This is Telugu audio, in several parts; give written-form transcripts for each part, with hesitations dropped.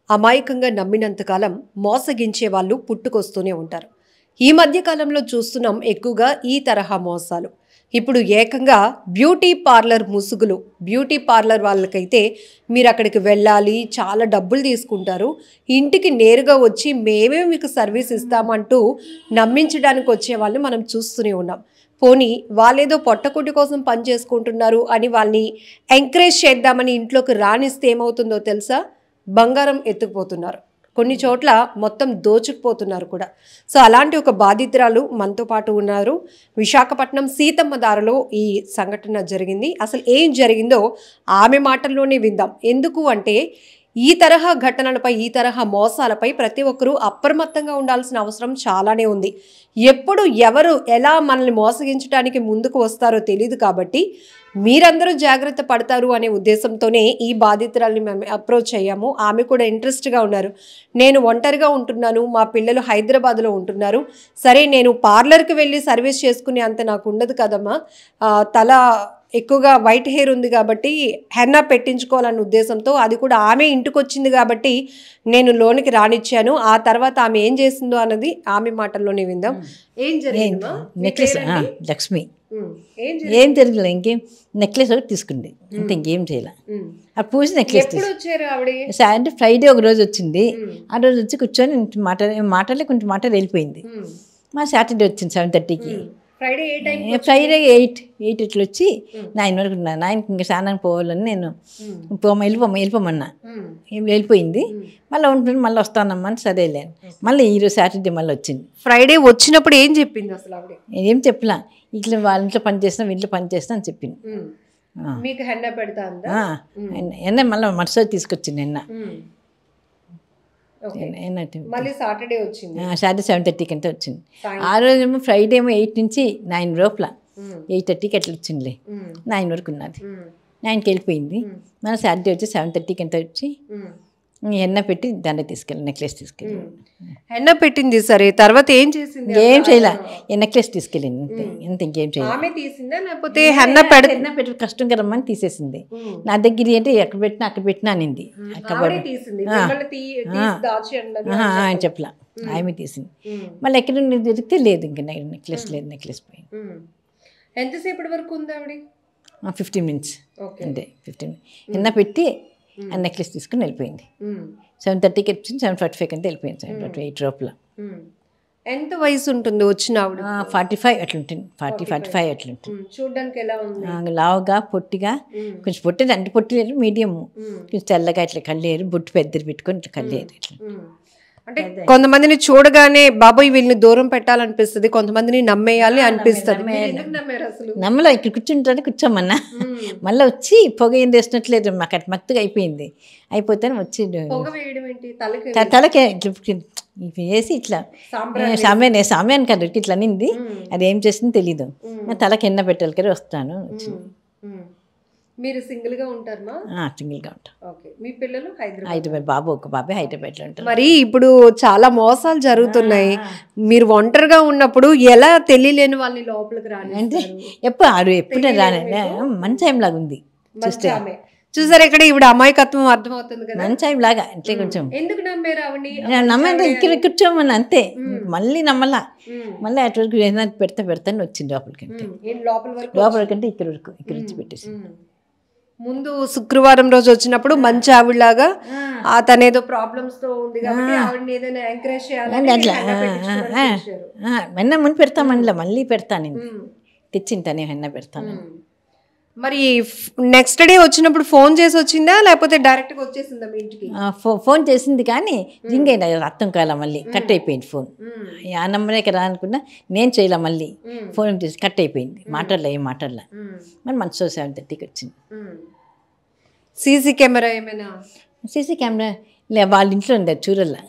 అమాయకంగా నమ్మినంతకాలం మోసగించే వాళ్ళు పుట్టుకొస్తూనే ఉంటారు. ఈ మధ్య కాలంలో చూస్తున్నాం ఎక్కువగా ఈ తరహా మోసాలు. ఇప్పుడు ఏకంగా బ్యూటీ పార్లర్ ముసుగులు, బ్యూటీ పార్లర్ వాళ్ళకైతే మీరు అక్కడికి వెళ్ళాలి, చాలా డబ్బులు తీసుకుంటారు, ఇంటికి నేరుగా వచ్చి మేమే మీకు సర్వీస్ ఇస్తామంటూ నమ్మించడానికి వచ్చే వాళ్ళని మనం చూస్తూనే ఉన్నాం. పోనీ వాళ్ళేదో పొట్టకుటి కోసం పని చేసుకుంటున్నారు అని వాళ్ళని ఎంకరేజ్ చేద్దామని ఇంట్లోకి రానిస్తే ఏమవుతుందో తెలుసా? బంగారం ఎత్తుకుపోతున్నారు, కొన్ని చోట్ల మొత్తం దోచుకుపోతున్నారు కూడా. సో అలాంటి ఒక బాధితురాలు మనతో పాటు ఉన్నారు. విశాఖపట్నం సీతమ్మ దారిలో ఈ సంఘటన జరిగింది. అసలు ఏం జరిగిందో ఆమె మాటల్లోనే విందాం. ఎందుకు అంటే ఈ తరహా ఘటనలపై, ఈ తరహా మోసాలపై ప్రతి ఒక్కరూ అప్రమత్తంగా ఉండాల్సిన అవసరం చాలానే ఉంది. ఎప్పుడు ఎవరు ఎలా మనల్ని మోసగించడానికి ముందుకు వస్తారో తెలియదు. కాబట్టి మీరందరూ జాగ్రత్త పడతారు అనే ఉద్దేశంతోనే ఈ బాధితురాల్ని మేము అప్రోచ్ అయ్యాము. ఆమె కూడా ఇంట్రెస్ట్గా ఉన్నారు. నేను ఒంటరిగా ఉంటున్నాను, మా పిల్లలు హైదరాబాద్లో ఉంటున్నారు, సరే నేను పార్లర్కి వెళ్ళి సర్వీస్ చేసుకునే అంత నాకు ఉండదు కదమ్మా, తల ఎక్కువగా వైట్ హెయిర్ ఉంది కాబట్టి హెన్నా పెట్టించుకోవాలన్న ఉద్దేశంతో, అది కూడా ఆమె ఇంటికి వచ్చింది కాబట్టి నేను లోనికి రానిచ్చాను. ఆ తర్వాత ఆమె ఏం చేసిందో అన్నది ఆమె మాటల్లోనే విందాం. ఏం జరిగింది? నెక్లెస్ లక్ష్మి ఏం జరిగింది, ఇంకేం నెక్లెస్ ఒకటి తీసుకుంది అంతే, ఇంకేం చేయాల. ఆ పూసి నెక్లెస్ అంటే ఫ్రైడే ఒక రోజు వచ్చింది. ఆ రోజు వచ్చి కూర్చొని మాటలే కొంచెం మాటలు వెళ్ళిపోయింది. మా సాటర్డే వచ్చింది 7:30కి. ఫ్రైడే 8 ఇట్లా వచ్చి 9 వరకు ఉన్నా. 9కి ఇంకా స్నానానికి పోవాలని నేను వెళ్ళిపోమన్నా. వెళ్ళిపోయింది. మళ్ళీ ఉంటుంది, మళ్ళీ వస్తానమ్మా అని సరేలే. మళ్ళీ ఈరోజు సాటర్డే మళ్ళీ వచ్చింది. ఫ్రైడే వచ్చినప్పుడు ఏం చెప్పింది అసలు? ఏం చెప్పలా, ఇట్లా వాళ్ళ ఇంట్లో పని చేసినా ఇంట్లో పని చేసినా అని చెప్పింది. మీకు హెన్నా పెడతా ఎన్న మళ్ళీ మరుసటి తీసుకొచ్చింది నిన్న. సాటర్డే వచ్చింది. సాటర్డే 7:30కి అంటే వచ్చింది. ఆ రోజు ఏమో ఫ్రైడే ఏమో 8 నుంచి 9 లోపల, 8:30కి అట్లా వచ్చిందిలే. 9 వరకు ఉన్నది. 9కి వెళ్ళిపోయింది. మన సాటర్డే వచ్చి 7:30కి ఎంత వచ్చి హెన్న పెట్టి దండ తీసుకెళ్ళి నెక్లెస్ తీసుకెళ్ళి. హెన్న పెట్టింది సరే, తర్వాత ఏం చేసింది? ఏం చేయలే, నెక్లెస్ తీసుకెళ్ళింది అంతే, ఇంకేం చేయాలి. లేకపోతే హెన్న పెట్టి కష్టం కదమ్మని తీసేసింది. నా దగ్గర అంటే ఎక్కడ పెట్టినా అనింది. ఆయన చెప్పలా, ఆమె తీసింది. మళ్ళీ ఎక్కడ దొరికితే లేదు, ఇంకా నెక్లెస్ లేదు, నెక్లెస్ పోయింది. ఎంతసేపటి వరకు ఉంది ఆవిడ? 15 మినిట్స్ అంతే. 15 హెన్న పెట్టి ఆ నెక్లెస్ తీసుకుని వెళ్ళిపోయింది. 7:30కి వచ్చింది. 7:45 అంటే వెళ్ళిపోయింది. 7:48 లోపల. ఎంత వయసు ఉంటుంది వచ్చిన ఆవిడ? 45 అట్లుంటుంది. 40-45 అట్లుంటుంది. చూడడానికి ఎలా ఉంది? లావుగా, పొట్టిగా, కొంచెం పొట్టిది అంటే పొట్టిలేరు, మీడియం, కొంచెం తెల్లగా, ఇట్లా కళ్ళేరు, బొట్టు పెద్దది పెట్టుకొని ఇట్లా కళ్ళేరు. ఇట్లా అంటే కొంతమందిని చూడగానే బాబాయ్ వీళ్ళని దూరం పెట్టాలనిపిస్తుంది, కొంతమందిని నమ్మేయాలి అనిపిస్తుంది. నమ్మలో ఇక్కడ కూర్చుంటాను, కూర్చోమన్నా. మళ్ళీ వచ్చి పొగ ఏం వేసినట్లేదు, మాకు అటు మత్తుగా అయిపోయింది. అయిపోతే వచ్చి తలకే వేసి ఇట్లా సామ్యాన్ని కదా ఇట్లా అనింది. అది ఏం చేసింది తెలీదు. తలకి ఎన్న పెట్టాలి కదా, వస్తాను వచ్చింది. మీరు సింగిల్ గా ఉంటారా? సింగిల్గా ఉంటాం. మీ పిల్లలు హైదరాబాద్, బాబు ఒక బాబే హైదరాబాద్లో ఉంటారు. మరి ఇప్పుడు చాలా మోసాలు జరుగుతున్నాయి. మీరు ఒంటరిగా ఉన్నప్పుడు ఎలా తెలియలేని వాళ్ళని లోపలికి రాని అంటే ఎప్పుడు రాని మంచి టైం లాగా ఉంది. చూసారు ఇక్కడ ఇప్పుడు అమాయకత్వం అర్థమవుతుంది కదా, మంచి టైం లాగా. అంటే కొంచెం ఎందుకు నమ్మారు ఆవిడ? నమ్మంటే ఇక్కడ కూర్చోమని అంతే, మళ్ళీ నమ్మలా. మళ్ళీ అటు వరకు ఏదైనా పెడతాను వచ్చింది లోపలికంటే. లోపలికంటే ఇక్కడ వరకు ఇక్కడ వచ్చి పెట్టేసి. ముందు శుక్రవారం రోజు వచ్చినప్పుడు మంచి ఆవిడలాగా తనేదో ప్రాబ్లమ్స్ తో ఉంది కాబట్టి ఆవిడని ఏదైనా ఎంకరేజ్ చేయాలని అట్లా వెన్న ముందు పెడతామని మళ్ళీ పెడతాను, తెచ్చింటానే వెన్న పెడతాను. మరి నెక్స్ట్ డే వచ్చినప్పుడు ఫోన్ చేసి వచ్చిందా లేకపోతే డైరెక్ట్ గా వచ్చేసిందా మీ ఇంటికి? ఫోన్ చేసింది కానీ రింగ్ అయినా అర్థం కాల, మళ్ళీ కట్ అయిపోయింది ఫోన్. ఆ నెంబరే కదా అనుకున్నా, నేను చేయలే. మళ్ళీ ఫోన్ చేసి కట్ అయిపోయింది, మాట్లాడలే, ఏం మాట్లాడలే. మరి మంచి 7:30కి వచ్చింది. సీసీ కెమెరా ఏమైనా? సీసీ కెమెరా వాళ్ళ ఇంట్లో ఉంది, చూడల్లా.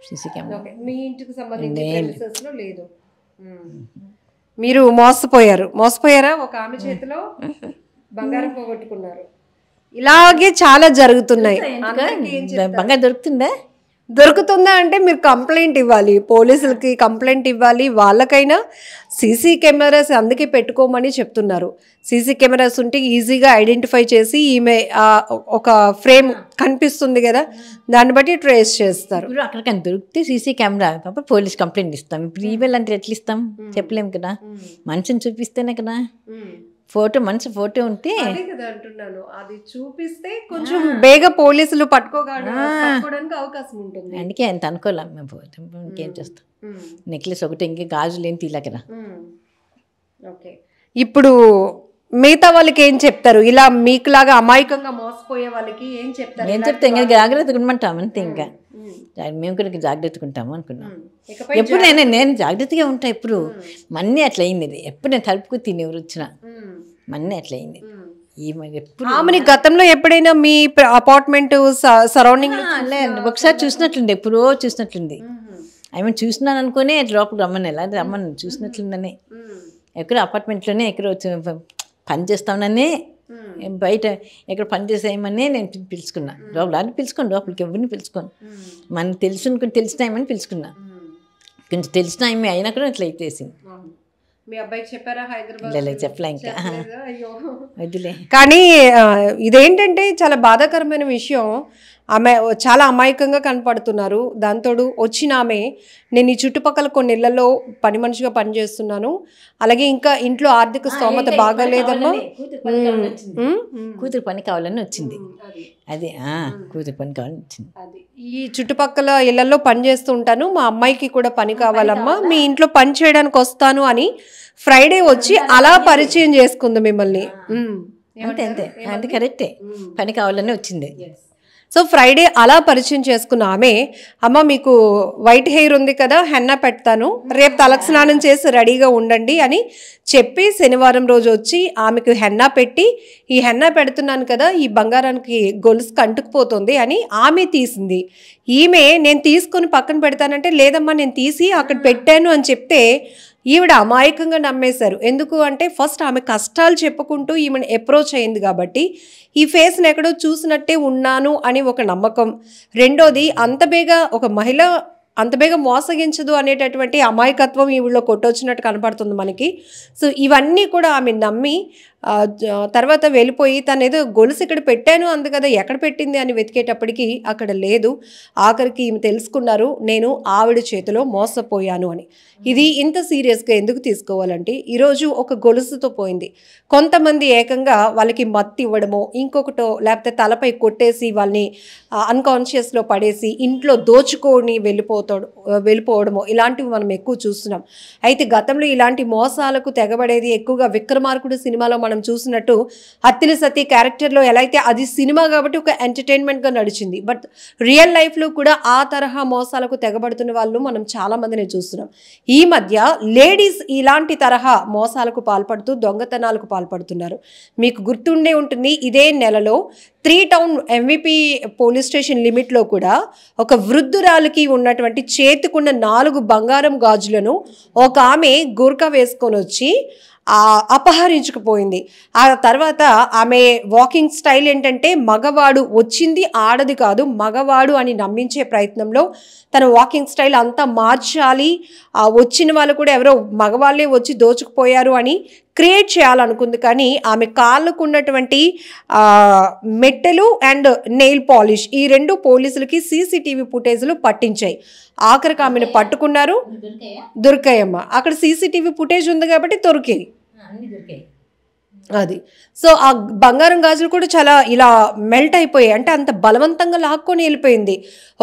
సీసీ కెమెరా మీ ఇంటికి సంబంధించి లేదు. మీరు మోసపోయారా? ఒక ఆమె చేతిలో బంగారం పోగొట్టుకున్నారు. ఇలాగే చాలా జరుగుతున్నాయి. బంగారం దొరుకుతుందా? దొరుకుతుందా అంటే మీరు కంప్లైంట్ ఇవ్వాలి, పోలీసులకి కంప్లైంట్ ఇవ్వాలి. వాళ్ళకైనా సీసీ కెమెరాస్ అందుకే పెట్టుకోమని చెప్తున్నారు. సీసీ కెమెరాస్ ఉంటే ఈజీగా ఐడెంటిఫై చేసి ఈమె ఒక ఫ్రేమ్ కనిపిస్తుంది కదా, దాన్ని బట్టి ట్రేస్ చేస్తారు. ఇప్పుడు అక్కడికని దొరికితే సీసీ కెమెరా పాప పోలీస్ కంప్లైంట్ ఇస్తాం. ఇప్పుడు ఈమెయిల్ అంటే ఎట్లా ఇస్తాం చెప్పలేము కదా, మనిషిని చూపిస్తేనే కదా. ఫోటో మనిషి ఫోటో ఉంటే అంటున్నాను, అది చూపిస్తే కొంచెం బేగా పోలీసులు పట్టుకోవడానికి అవకాశం ఉంటుంది. అందుకే అంత అనుకోలేం మేము పోతాం, ఇంకేం చేస్తాం. నెక్లెస్ ఒకటి ఇంకే గాజులు ఏం తీలా కదా. ఓకే, ఇప్పుడు మిగతా వాళ్ళకి ఏం చెప్తారు? ఇలా మీకులాగా అమాయకంగా మోసపోయే వాళ్ళకి ఏం చెప్తారు? ఏం చెప్తాం, ఇంకా జాగ్రత్తగా ఉండమంటాం అంతే. ఇంకా మేము కూడా జాగ్రత్తగా ఉంటాము అనుకున్నాం. ఎప్పుడు నేను జాగ్రత్తగా ఉంటా. ఎప్పుడు మన్నీ అట్లా అయింది. ఎప్పుడు నేను తలుపుకు తిని ఎవరు వచ్చినా మన్నీ అట్లా అయింది. ఆమెని గతంలో ఎప్పుడైనా మీ అపార్ట్మెంట్ సరౌండింగ్ ఒకసారి చూసినట్లుంది, ఎప్పుడో చూసినట్లుంది. ఆమె చూసినాను అనుకునే లోపలికి రమ్మని, ఎలా రమ్మని చూసినట్లుందని. ఎక్కడ అపార్ట్మెంట్లోనే ఎక్కడ వచ్చి పని చేస్తామని, బయట ఎక్కడ పని చేసేయమని నేను పిలుచుకున్నా. లోపల పిలుచుకోండి, లోపలికి ఎవరిని పిలుచుకోను. మనకు తెలిసిన ఆమెని పిలుచుకున్నా. కొంచెం తెలిసిన ఆమె అయినా కూడా ఇట్లా అయితేసింది. మీ అబ్బాయికి చెప్పారా హైదరాబాద్? చెప్పలే ఇంకా, వద్దులే. కానీ ఇదేంటంటే చాలా బాధాకరమైన విషయం. ఆమె చాలా అమాయకంగా కనపడుతున్నారు. దాంతోడు వచ్చిన ఆమె, నేను ఈ చుట్టుపక్కల కొన్ని ఇళ్లలో పని మనిషిగా పనిచేస్తున్నాను, అలాగే ఇంకా ఇంట్లో ఆర్థిక స్తోమత బాగాలేదమ్మా, కూతురు పని కావాలని వచ్చింది. అదే కూతురు పని కావాలని వచ్చింది. ఈ చుట్టుపక్కల ఇళ్లలో పని చేస్తూ ఉంటాను, మా అమ్మాయికి కూడా పని కావాలమ్మా, మీ ఇంట్లో పని చేయడానికి వస్తాను అని ఫ్రైడే వచ్చి అలా పరిచయం చేసుకుంది మిమ్మల్ని. అంతే అంతే, అది కరెక్టే. పని కావాలని వచ్చింది. సో ఫ్రైడే అలా పరిచయం చేసుకున్న ఆమె, అమ్మ మీకు వైట్ హెయిర్ ఉంది కదా, హెన్నా పెడతాను, రేపు తలకు స్నానం చేసి రెడీగా ఉండండి అని చెప్పి శనివారం రోజు వచ్చి ఆమెకు హెన్నా పెట్టి, ఈ హెన్నా పెడుతున్నాను కదా, ఈ బంగారానికి గొలుసు కంటుకుపోతుంది అని ఆమె తీసింది. ఈమె నేను తీసుకొని పక్కన పెడతానంటే, లేదమ్మా నేను తీసి అక్కడ పెట్టాను అని చెప్తే ఈవిడ అమాయకంగా నమ్మేశారు. ఎందుకు అంటే ఫస్ట్ ఆమె కష్టాలు చెప్పుకుంటూ ఈమెను అప్రోచ్ అయింది కాబట్టి ఈ ఫేస్ని ఎక్కడో చూసినట్టే ఉన్నాను అని ఒక నమ్మకం. రెండోది, అంత బేగా ఒక మహిళ అంత బేగా మోసగించదు అనేటటువంటి అమాయకత్వం ఈవిడలో కొట్టొచ్చినట్టు కనపడుతుంది మనకి. సో ఇవన్నీ కూడా ఆమె నమ్మి తర్వాత వెళ్ళిపోయి తను ఏదో గొలుసు ఇక్కడ పెట్టాను అంది కదా, ఎక్కడ పెట్టింది అని వెతికేటప్పటికి అక్కడ లేదు. ఆఖరికి ఈమె తెలుసుకున్నారు, నేను ఆవిడ చేతిలో మోసపోయాను అని. ఇది ఇంత సీరియస్గా ఎందుకు తీసుకోవాలంటే, ఈరోజు ఒక గొలుసుతో పోయింది. కొంతమంది ఏకంగా వాళ్ళకి మత్తు ఇవ్వడమో, ఇంకొకటో, లేకపోతే తలపై కొట్టేసి వాళ్ళని అన్కాన్షియస్లో పడేసి ఇంట్లో దోచుకొని వెళ్ళిపోవడమో, ఇలాంటివి మనం ఎక్కువ చూస్తున్నాం. అయితే గతంలో ఇలాంటి మోసాలకు తెగబడేది ఎక్కువగా విక్రమార్కుడు సినిమాలో మనం చూసినట్టు అత్తిలి సతీ క్యారెక్టర్లో ఎలా అయితే అది సినిమా కాబట్టి ఒక ఎంటర్టైన్మెంట్గా నడిచింది. బట్ రియల్ లైఫ్లో కూడా ఆ తరహా మోసాలకు తెగబడుతున్న వాళ్ళు మనం చాలామందిని చూస్తున్నాం. ఈ మధ్య లేడీస్ ఇలాంటి తరహా మోసాలకు పాల్పడుతూ దొంగతనాలకు పాల్పడుతున్నారు. మీకు గుర్తుండే ఉంటుంది, ఇదే నెలలో 3 టౌన్ MVP పోలీస్ స్టేషన్ లిమిట్లో కూడా ఒక వృద్ధురాలికి ఉన్నటువంటి చేతికున్న 4 బంగారం గాజులను ఒక ఆమె గుర్కా వేసుకొని వచ్చి అపహరించుకుపోయింది. ఆ తర్వాత ఆమె వాకింగ్ స్టైల్ ఏంటంటే, మగవాడు వచ్చింది ఆడది కాదు మగవాడు అని నమ్మించే ప్రయత్నంలో తన వాకింగ్ స్టైల్ అంతా మార్చాలి, వచ్చిన వాళ్ళు కూడా ఎవరో మగవాళ్ళే వచ్చి దోచుకుపోయారు అని క్రియేట్ చేయాలనుకుంది. కానీ ఆమె కాళ్ళకు ఉన్నటువంటి మెట్టెలు అండ్ నెయిల్ పాలిష్ ఈ 2 పోలీసులకి CCTV ఫుటేజ్లు పట్టించాయి. ఆఖరికి ఆమెను పట్టుకున్నారు, దొరికాయమ్మ. అక్కడ CCTV ఫుటేజ్ ఉంది కాబట్టి దొరికాయి. అది సో ఆ బంగారం గాజులు కూడా చాలా ఇలా మెల్ట్ అయిపోయాయి. అంటే అంత బలవంతంగా లాక్కొని వెళ్ళిపోయింది.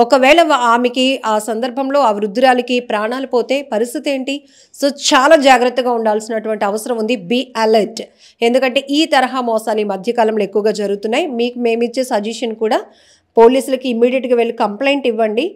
ఒకవేళ ఆమెకి ఆ సందర్భంలో ఆ వృద్ధురాలికి ప్రాణాలు పోతే పరిస్థితి ఏంటి? సో చాలా జాగ్రత్తగా ఉండాల్సినటువంటి అవసరం ఉంది. Be alert. ఎందుకంటే ఈ తరహా మోసాలు ఈ మధ్యకాలంలో ఎక్కువగా జరుగుతున్నాయి. మీకు మేమిచ్చే సజెషన్ కూడా పోలీసులకి ఇమ్మీడియట్గా వెళ్ళి కంప్లైంట్ ఇవ్వండి.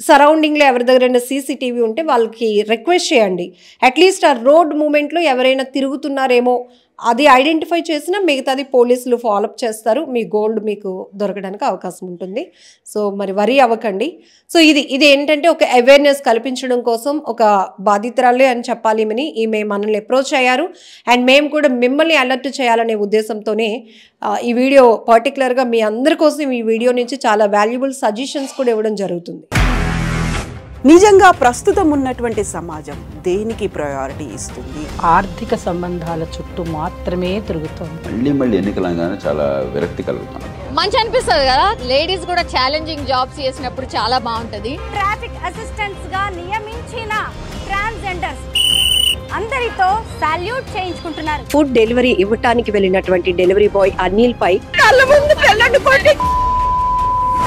సరౌండింగ్లో ఎవరి దగ్గరైనా CCTV ఉంటే వాళ్ళకి రిక్వెస్ట్ చేయండి. అట్లీస్ట్ ఆ రోడ్ మూమెంట్లో ఎవరైనా తిరుగుతున్నారేమో అది ఐడెంటిఫై చేసినా మిగతాది పోలీసులు ఫాలోఅప్ చేస్తారు. మీ గోల్డ్ మీకు దొరకడానికి అవకాశం ఉంటుంది. సో మరి వరీ అవ్వకండి. సో ఇది ఏంటంటే ఒక అవేర్నెస్ కల్పించడం కోసం ఒక బాధితురాలే అని చెప్పాలి అని ఈమె మనల్ని అప్రోచ్ అయ్యారు. అండ్ మేము కూడా మిమ్మల్ని అలర్ట్ చేయాలనే ఉద్దేశంతోనే ఈ వీడియో పర్టికులర్గా మీ అందరి కోసం ఈ వీడియో నుంచి చాలా వాల్యుబుల్ సజెషన్స్ కూడా ఇవ్వడం జరుగుతుంది. నిజంగా ప్రస్తుతం ఉన్నటువంటి సమాజం దేనికి ప్రయారిటీ ఇస్తుంది? ఆర్థిక సంబంధాల చుట్టూ మాత్రమే తిరుగుతోంది. మళ్ళీ ఎన్నికలంగానే చాలా విరక్తి కలుగుతాను. మంచి అనిపిస్తుంది కదా, లేడీస్ కూడా ఛాలెంజింగ్ జాబ్స్ చేసినప్పుడు చాలా బాగుంటది. ట్రాఫిక్ అసిస్టెంట్స్ గా నియమించిన ట్రాన్స్జెండర్స్ అందరితో సాల్యూట్ చేయించుకుంటున్నారు. ఫుడ్ డెలివరీ ఇవ్వటానికి వెళ్ళినటువంటి డెలివరీ బాయ్ అనిల్ పై కళ్ళ ముందు